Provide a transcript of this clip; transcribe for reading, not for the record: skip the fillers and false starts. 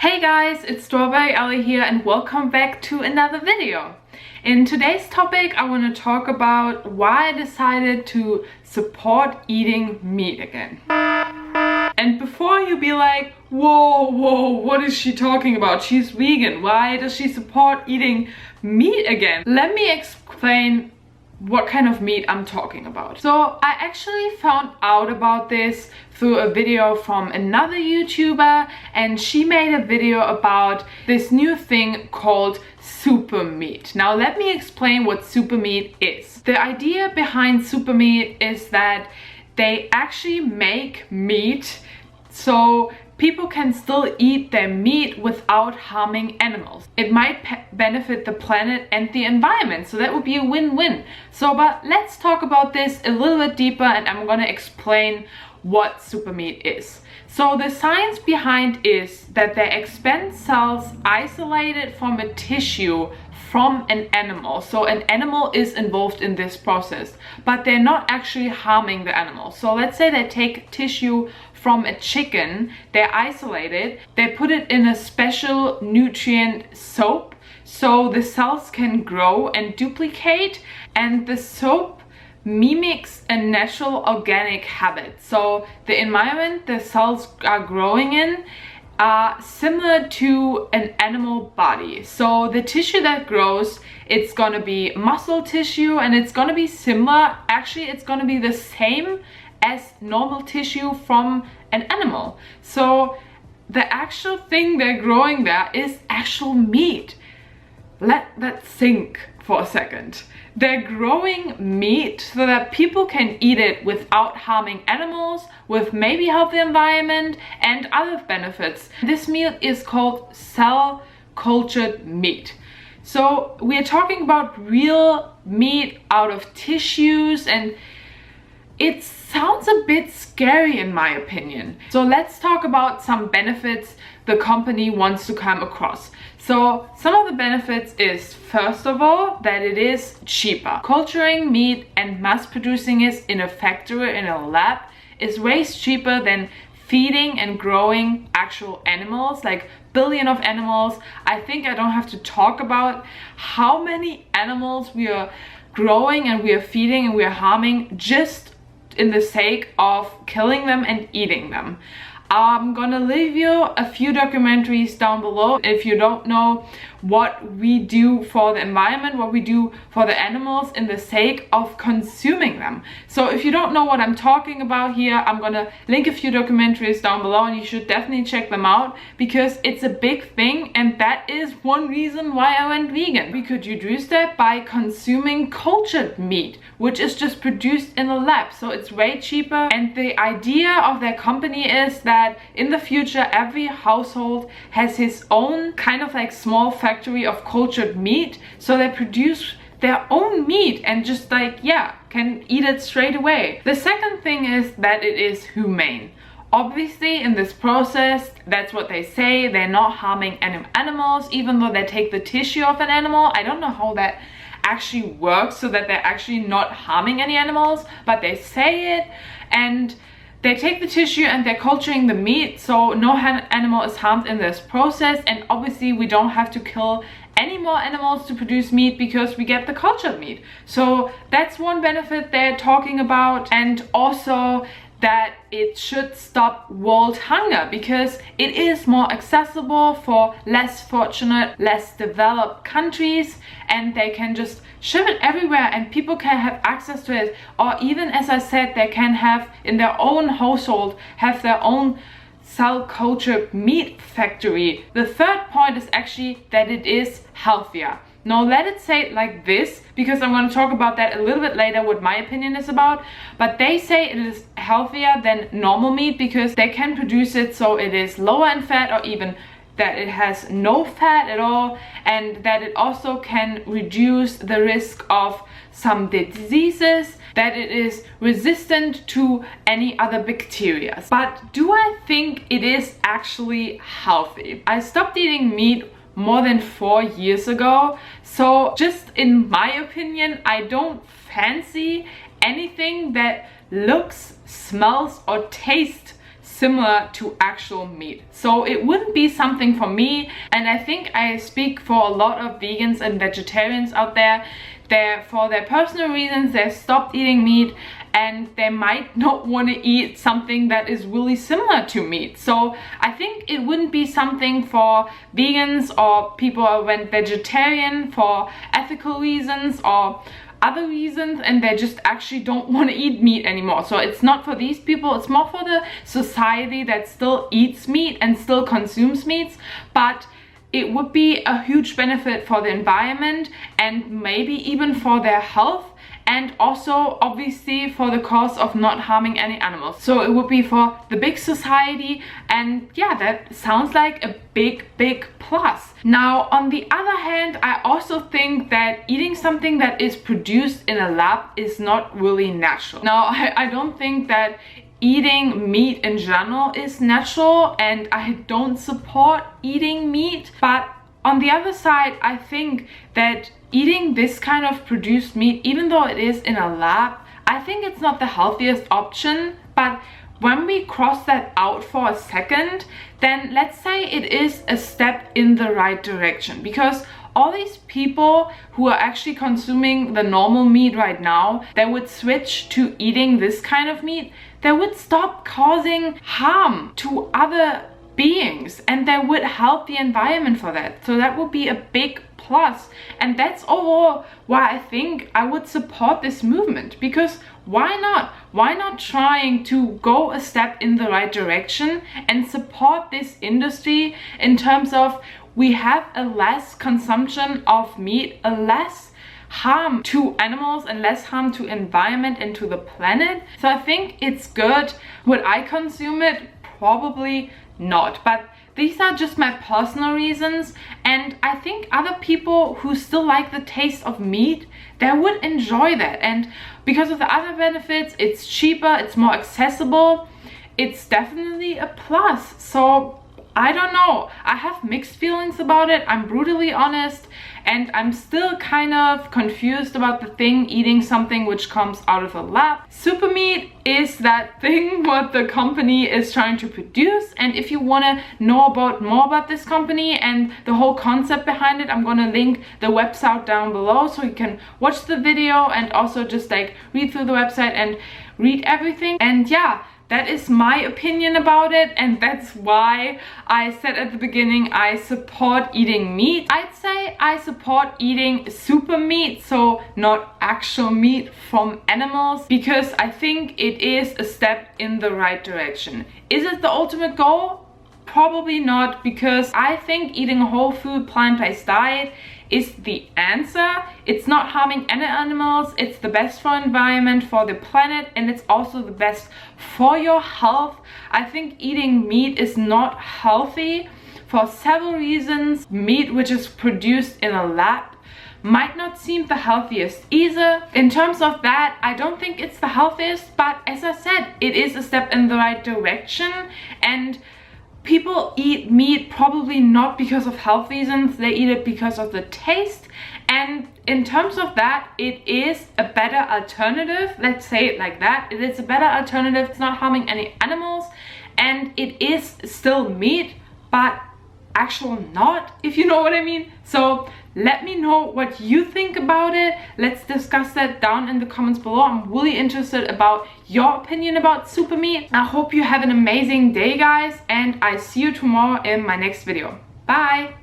Hey guys, it's Strawberry Ellie here and welcome back to another video. In today's topic I want to talk about why I decided to support eating meat again. And before you be like, whoa, what is she talking about? She's vegan. Why does she support eating meat again? Let me explain what kind of meat I'm talking about. So I actually found out about this through a video from another YouTuber, and she made a video about this new thing called SuperMeat. Now let me explain what SuperMeat is. The idea behind SuperMeat is that they actually make meat so people can still eat their meat without harming animals. It might benefit the planet and the environment, so that would be a win-win. But let's talk about this a little bit deeper, and I'm gonna explain what SuperMeat is. So the science behind is that they expand cells isolated from a tissue from an animal. So an animal is involved in this process, but they're not actually harming the animal. So let's say they take tissue from a chicken, they isolate it, they put it in a special nutrient soap so the cells can grow and duplicate, and the soap mimics a natural organic habit. So the environment the cells are growing in are similar to an animal body. So the tissue that grows, it's gonna be muscle tissue, and it's gonna be similar, actually it's gonna be the same as normal tissue from an animal. So the actual thing they're growing there is actual meat. Let that sink for a second. They're growing meat so that people can eat it without harming animals, with maybe help the environment and other benefits. This meat is called cell cultured meat. So we're talking about real meat out of tissues, and it sounds a bit scary in my opinion. So let's talk about some benefits the company wants to come across. So some of the benefits is, first of all, that it is cheaper. Culturing meat and mass producing it in a factory, in a lab, is way cheaper than feeding and growing actual animals, like billion of animals. I think I don't have to talk about how many animals we are growing and we are feeding and we are harming just in the sake of killing them and eating them. I'm gonna leave you a few documentaries down below if you don't know what we do for the environment, what we do for the animals in the sake of consuming them. So if you don't know what I'm talking about here, I'm gonna link a few documentaries down below, and you should definitely check them out because it's a big thing, and that is one reason why I went vegan. We could reduce that by consuming cultured meat, which is just produced in a lab, so it's way cheaper. And the idea of their company is that in the future every household has his own kind of like small factory of cultured meat, so they produce their own meat and just like, yeah, can eat it straight away. The second thing is that it is humane. Obviously in this process, that's what they say, they're not harming animals, even though they take the tissue of an animal. I don't know how that actually works so that they're actually not harming any animals, but they say it, and they take the tissue and they're culturing the meat, so no animal is harmed in this process. And obviously we don't have to kill any more animals to produce meat because we get the cultured meat. So that's one benefit they're talking about. And also that it should stop world hunger because it is more accessible for less fortunate, less developed countries, and they can just ship it everywhere and people can have access to it. Or even, as I said, they can have in their own household, have their own cell cultured meat factory. The third point is actually that it is healthier. Now let it say it like this, because I'm going to talk about that a little bit later, what my opinion is about. But they say it is healthier than normal meat because they can produce it so it is lower in fat, or even that it has no fat at all, and that it also can reduce the risk of some diseases, that it is resistant to any other bacteria. But do I think it is actually healthy? I stopped eating meat more than 4 years ago, so just in my opinion, I don't fancy anything that looks, smells or tastes similar to actual meat. So it wouldn't be something for me, and I think I speak for a lot of vegans and vegetarians out there. For their personal reasons, they've stopped eating meat, and they might not want to eat something that is really similar to meat. So I think it wouldn't be something for vegans or people who went vegetarian for ethical reasons or other reasons, and they just actually don't want to eat meat anymore. So it's not for these people, it's more for the society that still eats meat and still consumes meats, but it would be a huge benefit for the environment and maybe even for their health, and also obviously for the cause of not harming any animals. So it would be for the big society, and yeah, that sounds like a big plus. Now on the other hand, I also think that eating something that is produced in a lab is not really natural. Now I don't think that eating meat in general is natural, and I don't support eating meat, but on the other side, I think that eating this kind of produced meat, even though it is in a lab, I think it's not the healthiest option. But when we cross that out for a second, then let's say it is a step in the right direction, because all these people who are actually consuming the normal meat right now, they would switch to eating this kind of meat, they would stop causing harm to other beings, and they would help the environment for that. So that would be a big plus, and that's overall why I think I would support this movement. Because why not trying to go a step in the right direction and support this industry in terms of we have a less consumption of meat, a less harm to animals and less harm to environment and to the planet. So I think it's good. Would I consume it? Probably not, but these are just my personal reasons, and I think other people who still like the taste of meat, they would enjoy that. And because of the other benefits, it's cheaper, it's more accessible, it's definitely a plus. So I don't know, I have mixed feelings about it, I'm brutally honest, and I'm still kind of confused about the thing eating something which comes out of a lab. SuperMeat is that thing what the company is trying to produce, and if you want to know more about this company and the whole concept behind it, I'm gonna link the website down below so you can watch the video and also just like read through the website and read everything. And yeah, that is my opinion about it, and that's why I said at the beginning I support eating meat. I'd say I support eating super meat, so not actual meat from animals, because I think it is a step in the right direction. Is it the ultimate goal? Probably not, because I think eating a whole food plant-based diet is the answer. It's not harming any animals, it's the best for environment, for the planet, and it's also the best for your health. I think eating meat is not healthy for several reasons. Meat which is produced in a lab might not seem the healthiest either. In terms of that, I don't think it's the healthiest, but as I said, it is a step in the right direction. And people eat meat probably not because of health reasons, they eat it because of the taste. And in terms of that, it is a better alternative, let's say it like that. It is a better alternative, it's not harming any animals, and it is still meat, but actual not, if you know what I mean. So let me know what you think about it. Let's discuss that down in the comments below. I'm really interested about your opinion about SuperMeat. I hope you have an amazing day, guys, and I see you tomorrow in my next video. Bye!